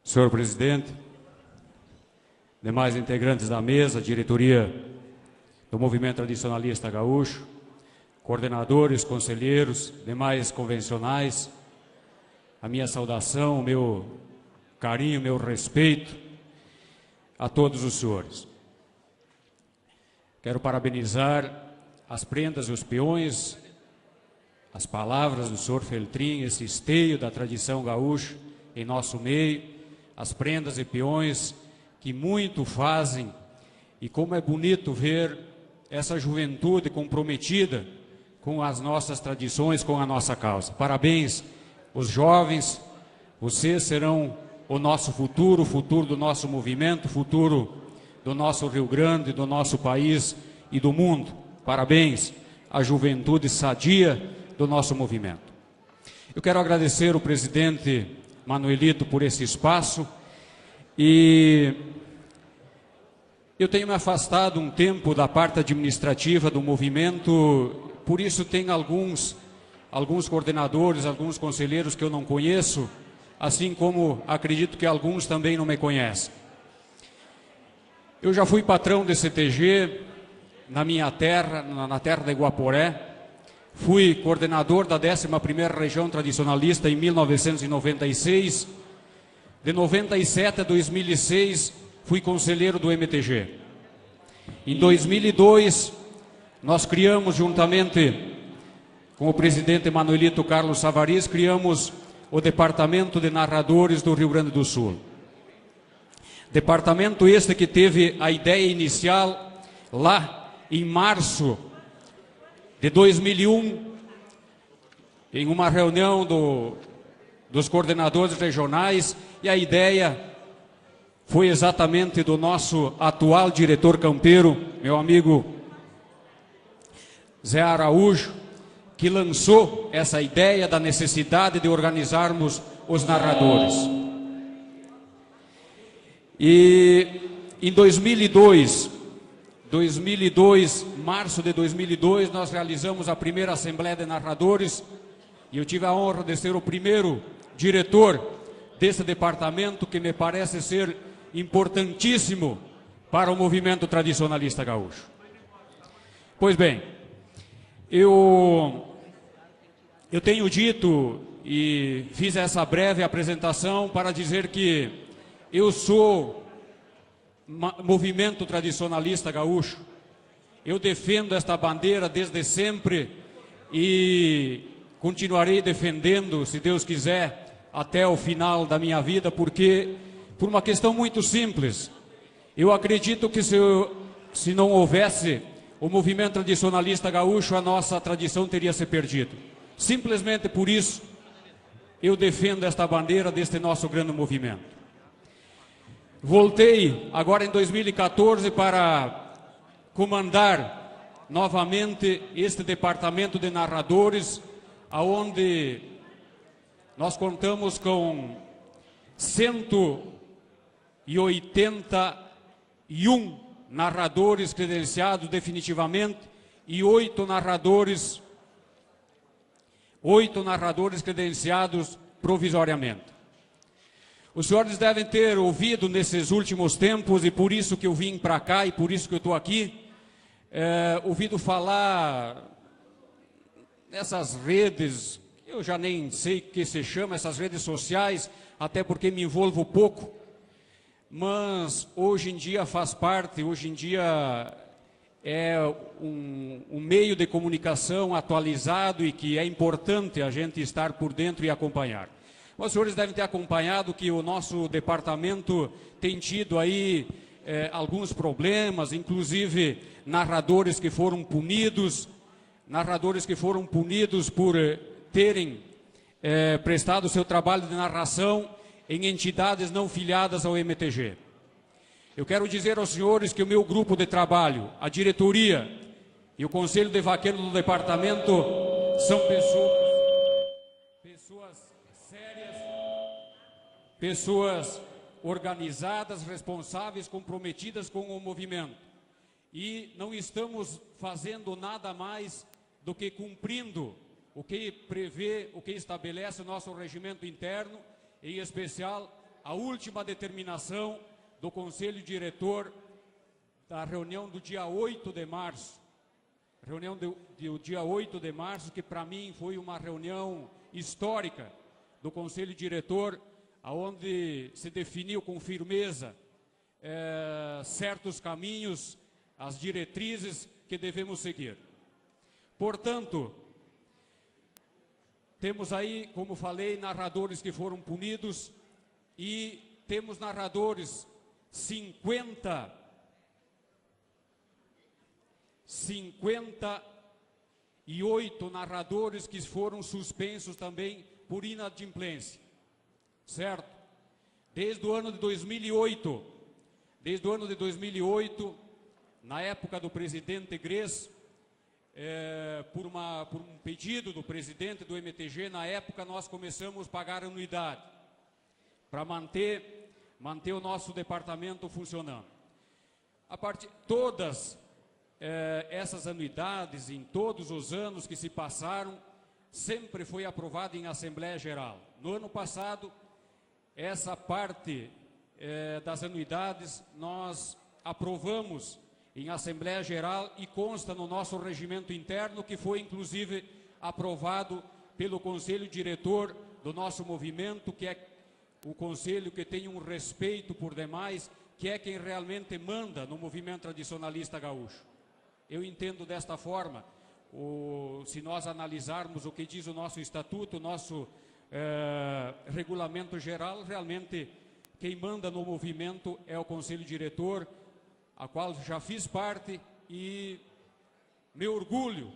Senhor presidente, demais integrantes da mesa, diretoria do Movimento Tradicionalista Gaúcho, coordenadores, conselheiros, demais convencionais, a minha saudação, o meu carinho, o meu respeito a todos os senhores. Quero parabenizar as prendas e os peões, as palavras do senhor Feltrin, esse esteio da tradição gaúcha em nosso meio, as prendas e peões que muito fazem, e como é bonito ver essa juventude comprometida com as nossas tradições, com a nossa causa. Parabéns, os jovens, vocês serão o nosso futuro, o futuro do nosso movimento, o futuro do nosso Rio Grande, do nosso país e do mundo. Parabéns à juventude sadia do nosso movimento. Eu quero agradecer o presidente Manuelito por esse espaço, e eu tenho me afastado um tempo da parte administrativa do movimento, por isso tem alguns coordenadores, alguns conselheiros que eu não conheço, assim como acredito que alguns também não me conhecem. Eu já fui patrão de CTG na minha terra, na terra de Guaporé. Fui coordenador da 11ª Região Tradicionalista em 1996. De 97 a 2006, fui conselheiro do MTG. Em 2002, nós criamos, juntamente com o presidente Manuelito Carlos Savariz, criamos o Departamento de Narradores do Rio Grande do Sul. Departamento este que teve a ideia inicial lá em março de 2001, em uma reunião dos coordenadores regionais, e a ideia foi exatamente do nosso atual diretor campeiro, meu amigo Zé Araújo, que lançou essa ideia da necessidade de organizarmos os narradores. E em 2002, março de 2002, nós realizamos a primeira Assembleia de Narradores, e eu tive a honra de ser o primeiro diretor desse departamento, que me parece ser importantíssimo para o movimento tradicionalista gaúcho. Pois bem, eu tenho dito e fiz essa breve apresentação para dizer que eu sou movimento tradicionalista gaúcho. Eu defendo esta bandeira desde sempre e continuarei defendendo, se Deus quiser, até o final da minha vida, porque, por uma questão muito simples, eu acredito que se não houvesse o movimento tradicionalista gaúcho, a nossa tradição teria se perdido. Simplesmente por isso, eu defendo esta bandeira deste nosso grande movimento. Voltei agora em 2014 para comandar novamente este departamento de narradores, aonde nós contamos com 181 narradores credenciados definitivamente e 8 narradores credenciados provisoriamente. Os senhores devem ter ouvido nesses últimos tempos, e por isso que eu vim para cá e por isso que eu estou aqui, ouvido falar nessas redes, eu já nem sei o que se chama, essas redes sociais, até porque me envolvo pouco, mas hoje em dia faz parte, hoje em dia é um meio de comunicação atualizado e que é importante a gente estar por dentro e acompanhar. Os senhores devem ter acompanhado que o nosso departamento tem tido aí alguns problemas, inclusive narradores que foram punidos por terem prestado seu trabalho de narração em entidades não filiadas ao MTG. Eu quero dizer aos senhores que o meu grupo de trabalho, a diretoria e o conselho de vaqueiro do departamento são pessoas sérias, pessoas organizadas, responsáveis, comprometidas com o movimento. E não estamos fazendo nada mais do que cumprindo o que prevê, o que estabelece o nosso regimento interno, em especial a última determinação do Conselho Diretor da reunião do dia 8 de março. Reunião do dia 8 de março, que para mim foi uma reunião histórica do Conselho Diretor, onde se definiu com firmeza certos caminhos, as diretrizes que devemos seguir. Portanto, temos aí, como falei, narradores que foram punidos e temos narradores 58 narradores que foram suspensos também por inadimplência, certo? Desde o ano de 2008, na época do presidente Grez, por um pedido do presidente do MTG, na época nós começamos a pagar anuidade para manter o nosso departamento funcionando. Todas essas anuidades, em todos os anos que se passaram, sempre foi aprovada em Assembleia Geral. No ano passado, essa parte das anuidades nós aprovamos em Assembleia Geral e consta no nosso regimento interno, que foi inclusive aprovado pelo Conselho Diretor do nosso movimento, que é o conselho que tem um respeito por demais, que é quem realmente manda no movimento tradicionalista gaúcho. Eu entendo desta forma, se nós analisarmos o que diz o nosso estatuto, o nosso regulamento geral, realmente quem manda no movimento é o Conselho Diretor, a qual já fiz parte, e me orgulho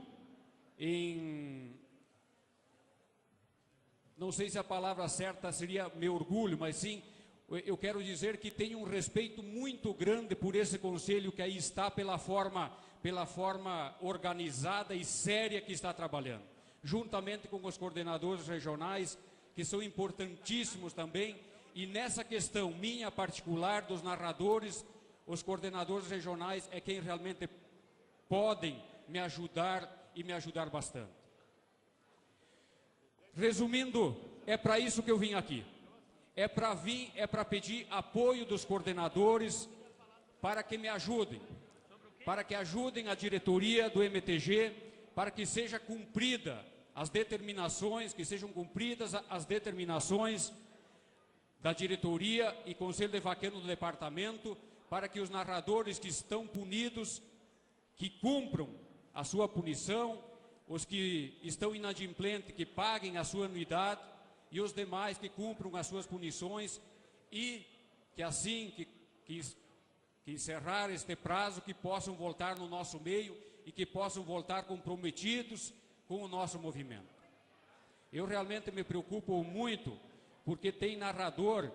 em... Não sei se a palavra certa seria meu orgulho, mas sim, eu quero dizer que tenho um respeito muito grande por esse conselho que aí está, pela forma organizada e séria que está trabalhando, juntamente com os coordenadores regionais, que são importantíssimos também, e nessa questão minha particular, dos narradores, os coordenadores regionais é quem realmente podem me ajudar e me ajudar bastante. Resumindo, é para isso que eu vim aqui. É para pedir apoio dos coordenadores para que me ajudem, para que ajudem a diretoria do MTG, para que seja cumprida as determinações, que sejam cumpridas as determinações da diretoria e Conselho de Vaqueno do departamento, para que os narradores que estão punidos, que cumpram a sua punição, os que estão inadimplentes, que paguem a sua anuidade, e os demais que cumpram as suas punições, e que assim que encerrar este prazo, que possam voltar no nosso meio e que possam voltar comprometidos com o nosso movimento. Eu realmente me preocupo muito, porque tem narrador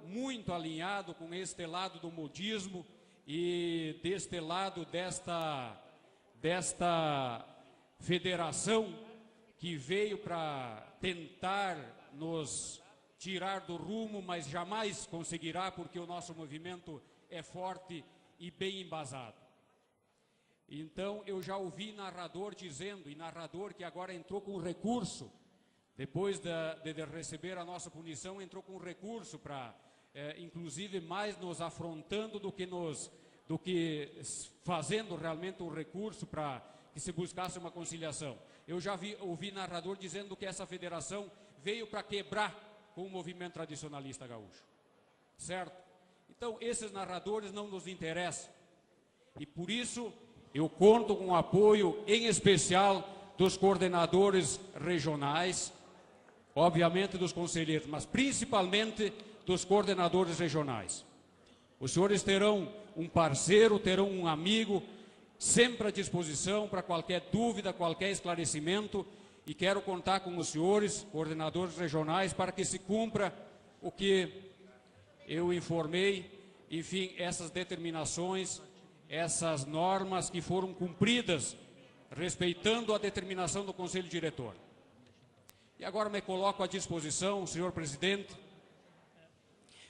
muito alinhado com este lado do modismo e deste lado desta federação que veio para tentar nos tirar do rumo, mas jamais conseguirá, porque o nosso movimento é forte e bem embasado. Então, eu já ouvi narrador dizendo, e narrador que agora entrou com recurso, depois de receber a nossa punição, entrou com recurso para, inclusive, mais nos afrontando do que fazendo realmente um recurso para que se buscasse uma conciliação. Eu já ouvi narrador dizendo que essa federação veio para quebrar com o movimento tradicionalista gaúcho, certo? Então, esses narradores não nos interessam, e por isso eu conto com o apoio, em especial, dos coordenadores regionais, obviamente dos conselheiros, mas principalmente dos coordenadores regionais. Os senhores terão um parceiro, terão um amigo, sempre à disposição para qualquer dúvida, qualquer esclarecimento, e quero contar com os senhores, coordenadores regionais, para que se cumpra o que eu informei, enfim, essas determinações, essas normas que foram cumpridas, respeitando a determinação do Conselho Diretor. E agora me coloco à disposição, senhor presidente,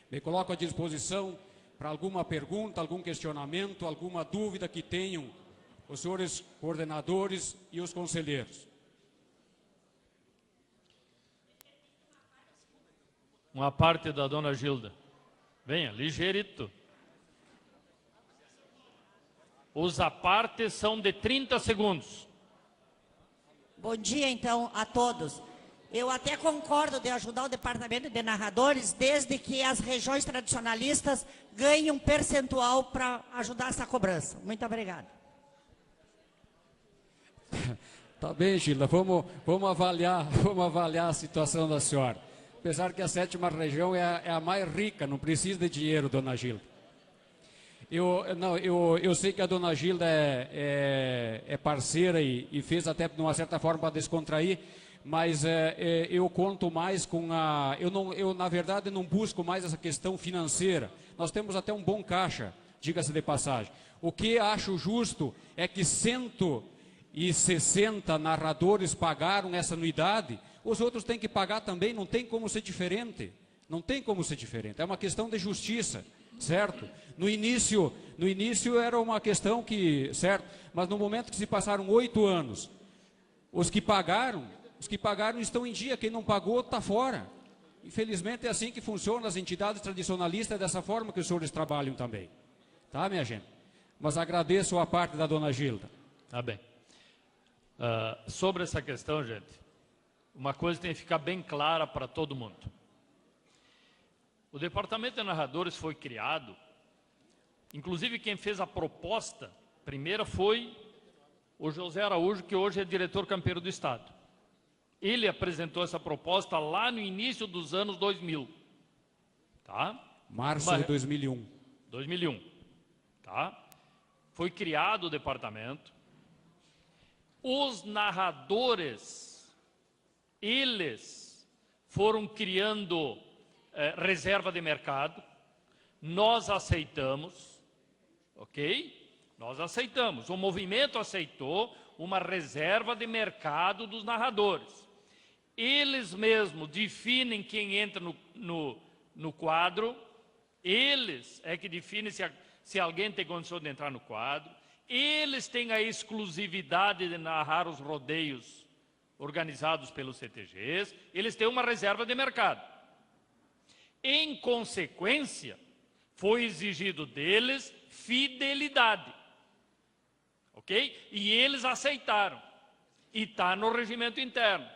me coloco à disposição para alguma pergunta, algum questionamento, alguma dúvida que tenham os senhores coordenadores e os conselheiros. Uma parte da dona Gilda. Venha, ligeirito. Os apartes são de 30 segundos. Bom dia, então, a todos. Eu até concordo de ajudar o departamento de narradores, desde que as regiões tradicionalistas ganhem um percentual para ajudar essa cobrança. Muito obrigada. Tá bem, Gilda, vamos avaliar a situação da senhora. Apesar que a 7ª região é a mais rica, não precisa de dinheiro, dona Gilda. Eu sei que a dona Gilda é parceira e fez até de uma certa forma para descontrair, mas eu conto mais com a... Eu, na verdade, não busco mais essa questão financeira. Nós temos até um bom caixa, diga-se de passagem. O que acho justo é que 160 narradores pagaram essa anuidade, os outros têm que pagar também, não tem como ser diferente. Não tem como ser diferente, é uma questão de justiça, certo? No início era uma questão que, certo? Mas no momento que se passaram 8 anos, os que pagaram estão em dia, quem não pagou está fora. Infelizmente é assim que funciona, as entidades tradicionalistas, é dessa forma que os senhores trabalham também. Tá, minha gente? Mas agradeço a parte da dona Gilda. Tá bem. Sobre essa questão, gente, uma coisa tem que ficar bem clara para todo mundo. O Departamento de Narradores foi criado, inclusive quem fez a proposta primeira foi o José Araújo, que hoje é diretor campeiro do Estado. Ele apresentou essa proposta lá no início dos anos 2000. Tá? Março de 2001. 2001. Tá? Foi criado o departamento. Os narradores, eles foram criando reserva de mercado. Nós aceitamos, ok? Nós aceitamos. O movimento aceitou uma reserva de mercado dos narradores. Eles mesmos definem quem entra no quadro. Eles é que definem se alguém tem condição de entrar no quadro. Eles têm a exclusividade de narrar os rodeios organizados pelos CTGs. Eles têm uma reserva de mercado. Em consequência, foi exigido deles fidelidade. Ok? E eles aceitaram. E está no regimento interno.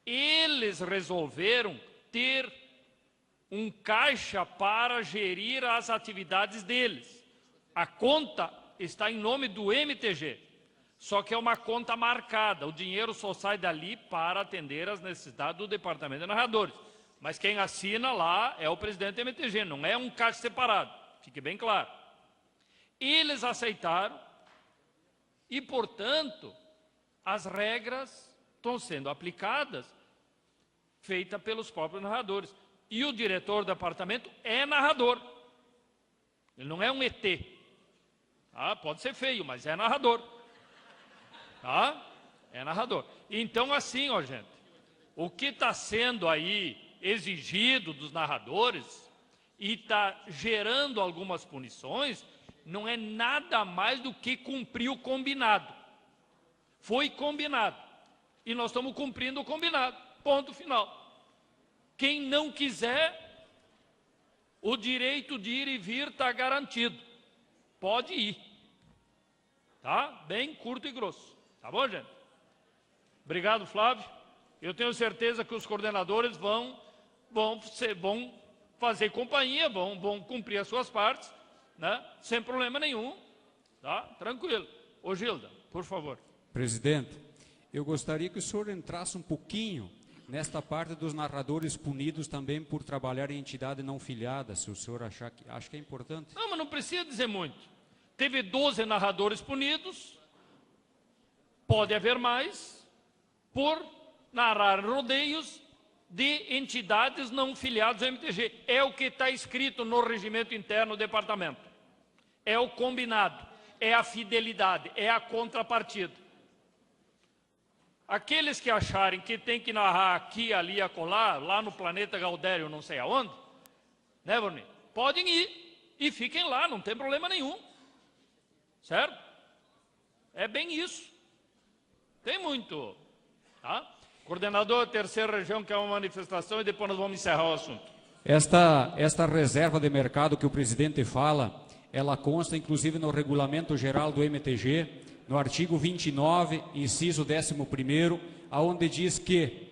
Eles resolveram ter um caixa para gerir as atividades deles. A conta está em nome do MTG, só que é uma conta marcada. O dinheiro só sai dali para atender as necessidades do Departamento de Narradores. Mas quem assina lá é o presidente do MTG, não é um caixa separado. Fique bem claro. Eles aceitaram e, portanto, as regras estão sendo aplicadas, feitas pelos próprios narradores. E o diretor do departamento é narrador. Ele não é um ET. Tá? Pode ser feio, mas é narrador. Tá? É narrador. Então, assim, ó, gente, o que está sendo aí exigido dos narradores e está gerando algumas punições, não é nada mais do que cumprir o combinado. Foi combinado. E nós estamos cumprindo o combinado. Ponto final. Quem não quiser, o direito de ir e vir está garantido. Pode ir. Tá? Bem curto e grosso. Tá bom, gente? Obrigado, Flávio. Eu tenho certeza que os coordenadores vão fazer companhia, vão cumprir as suas partes, né? Sem problema nenhum. Tá? Tranquilo. Ô, Gilda, por favor. Presidente, eu gostaria que o senhor entrasse um pouquinho nesta parte dos narradores punidos também por trabalhar em entidade não filiada, se o senhor acha que é importante. Não, mas não precisa dizer muito. Teve 12 narradores punidos, pode haver mais, por narrar rodeios de entidades não filiadas ao MTG. É o que está escrito no regimento interno do departamento. É o combinado, é a fidelidade, é a contrapartida. Aqueles que acharem que tem que narrar aqui, ali, acolá, lá no planeta Gaudério, não sei aonde, né, Bruninho? Podem ir e fiquem lá, não tem problema nenhum. Certo? É bem isso. Tem muito. Tá? Coordenador, terceira região, que é uma manifestação, e depois nós vamos encerrar o assunto. Esta reserva de mercado que o presidente fala, ela consta inclusive no regulamento geral do MTG, no artigo 29, inciso 11º, aonde diz que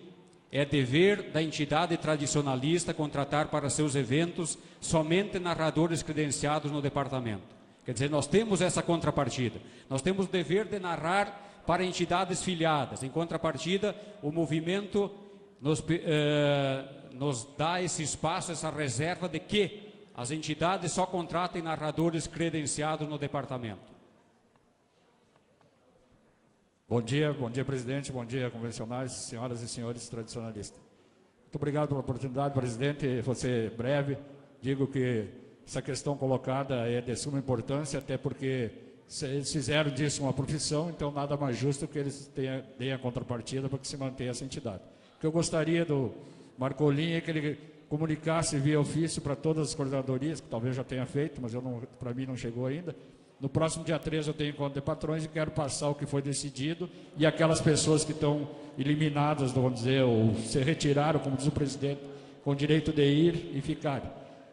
é dever da entidade tradicionalista contratar para seus eventos somente narradores credenciados no departamento. Quer dizer, nós temos essa contrapartida. Nós temos o dever de narrar para entidades filiadas. Em contrapartida, o movimento nos dá esse espaço, essa reserva de que as entidades só contratem narradores credenciados no departamento. Bom dia, presidente, bom dia, convencionais, senhoras e senhores tradicionalistas. Muito obrigado pela oportunidade, presidente. Vou ser breve. Digo que essa questão colocada é de suma importância, até porque eles fizeram disso uma profissão, então nada mais justo que eles deem a contrapartida para que se mantenha essa entidade. O que eu gostaria do Marcolin é que ele comunicasse via ofício para todas as coordenadorias, que talvez já tenha feito, mas para mim não chegou ainda. No próximo dia 13 eu tenho encontro de patrões e quero passar o que foi decidido e aquelas pessoas que estão eliminadas, vamos dizer, ou se retiraram, como diz o presidente, com direito de ir e ficarem.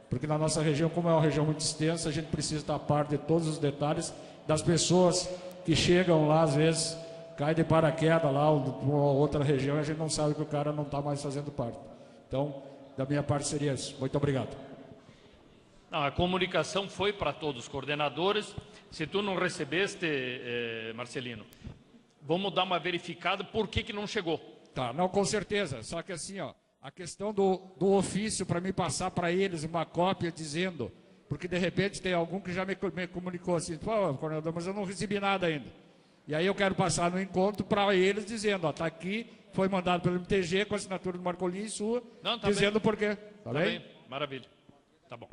Porque na nossa região, como é uma região muito extensa, a gente precisa estar a par de todos os detalhes das pessoas que chegam lá, às vezes, cai de paraquedas lá, ou uma outra região, e a gente não sabe que o cara não está mais fazendo parte. Então, da minha parte seria isso. Muito obrigado. Não, a comunicação foi para todos os coordenadores. Se tu não recebeste, Marcelino, vamos dar uma verificada por que não chegou. Tá, não, com certeza. Só que assim, ó, a questão do ofício para me passar para eles uma cópia dizendo, porque de repente tem algum que já me comunicou assim, pô, coordenador, mas eu não recebi nada ainda. E aí eu quero passar no encontro para eles dizendo, ó, tá aqui, foi mandado pelo MTG com a assinatura do Marcolin e sua, Não, tá dizendo bem. por quê. Tá bem? Maravilha. Tá bom.